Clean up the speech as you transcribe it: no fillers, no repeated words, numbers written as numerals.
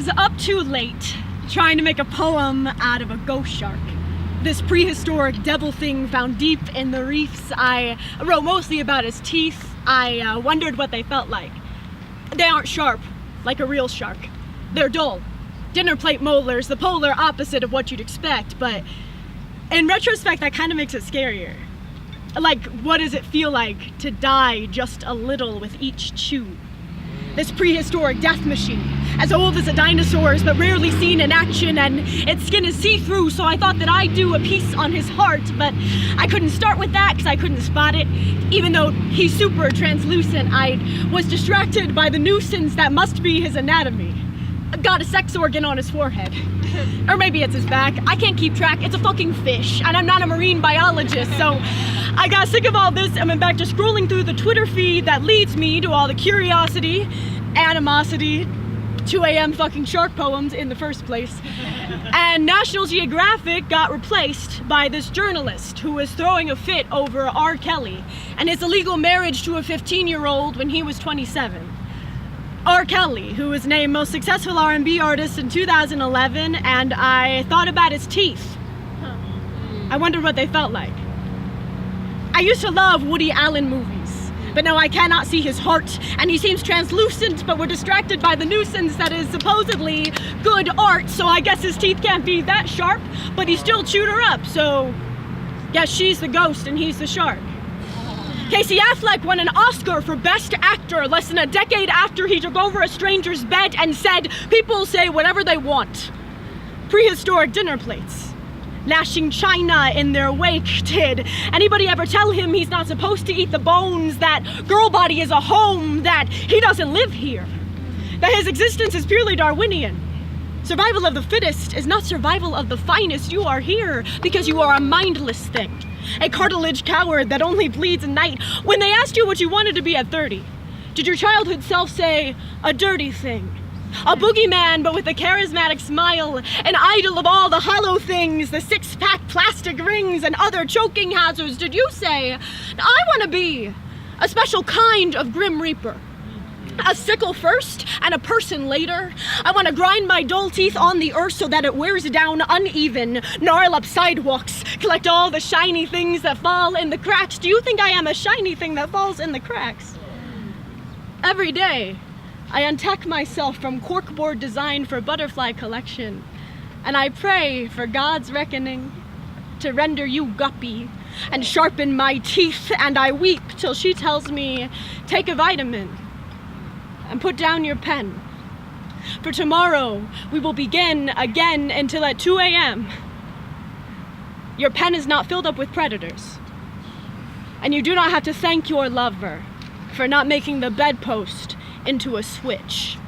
was up too late trying to make a poem out of a ghost shark. This prehistoric devil thing found deep in the reefs. I wrote mostly about his teeth. I wondered what they felt like. They aren't sharp, like a real shark. They're dull. Dinner plate molars, the polar opposite of what you'd expect, but in retrospect, that kind of makes it scarier. Like, what does it feel like to die just a little with each chew? This prehistoric death machine, as old as the dinosaurs, but rarely seen in action, and its skin is see-through, so I thought that I'd do a piece on his heart, but I couldn't start with that because I couldn't spot it. Even though he's super translucent, I was distracted by the nuisance that must be his anatomy. Got a sex organ on his forehead. Or maybe it's his back. I can't keep track. It's a fucking fish, and I'm not a marine biologist, so I got sick of all this and went back to scrolling through the Twitter feed that leads me to all the curiosity, animosity, 2 a.m. fucking shark poems in the first place. And National Geographic got replaced by this journalist who was throwing a fit over R. Kelly and his illegal marriage to a 15-year-old when he was 27. R. Kelly, who was named most successful R&B artist in 2011, and I thought about his teeth. I wondered what they felt like. I used to love Woody Allen movies, but now I cannot see his heart, and he seems translucent, but we're distracted by the nuisance that is supposedly good art, so I guess his teeth can't be that sharp, but he still chewed her up, so guess she's the ghost and he's the shark. Casey Affleck won an Oscar for Best Actor less than a decade after he took over a stranger's bed and said, "People say whatever they want." Prehistoric dinner plates, lashing china in their wake. Did anybody ever tell him he's not supposed to eat the bones, that girl body is a home, that he doesn't live here, that his existence is purely Darwinian? Survival of the fittest is not survival of the finest. You are here because you are a mindless thing. A cartilage coward that only bleeds at night. When they asked you what you wanted to be at 30, did your childhood self say, a dirty thing? A boogeyman, but with a charismatic smile, an idol of all the hollow things, the six-pack plastic rings and other choking hazards? Did you say, I want to be a special kind of Grim Reaper? A sickle first and a person later. I want to grind my dull teeth on the earth so that it wears down uneven, gnarl up sidewalks, collect all the shiny things that fall in the cracks. Do you think I am a shiny thing that falls in the cracks? Every day, I untack myself from corkboard design for butterfly collection, and I pray for God's reckoning to render you guppy and sharpen my teeth, and I weep till she tells me, take a vitamin and put down your pen. For tomorrow, we will begin again until at 2 a.m. Your pen is not filled up with predators. And you do not have to thank your lover for not making the bedpost into a switch.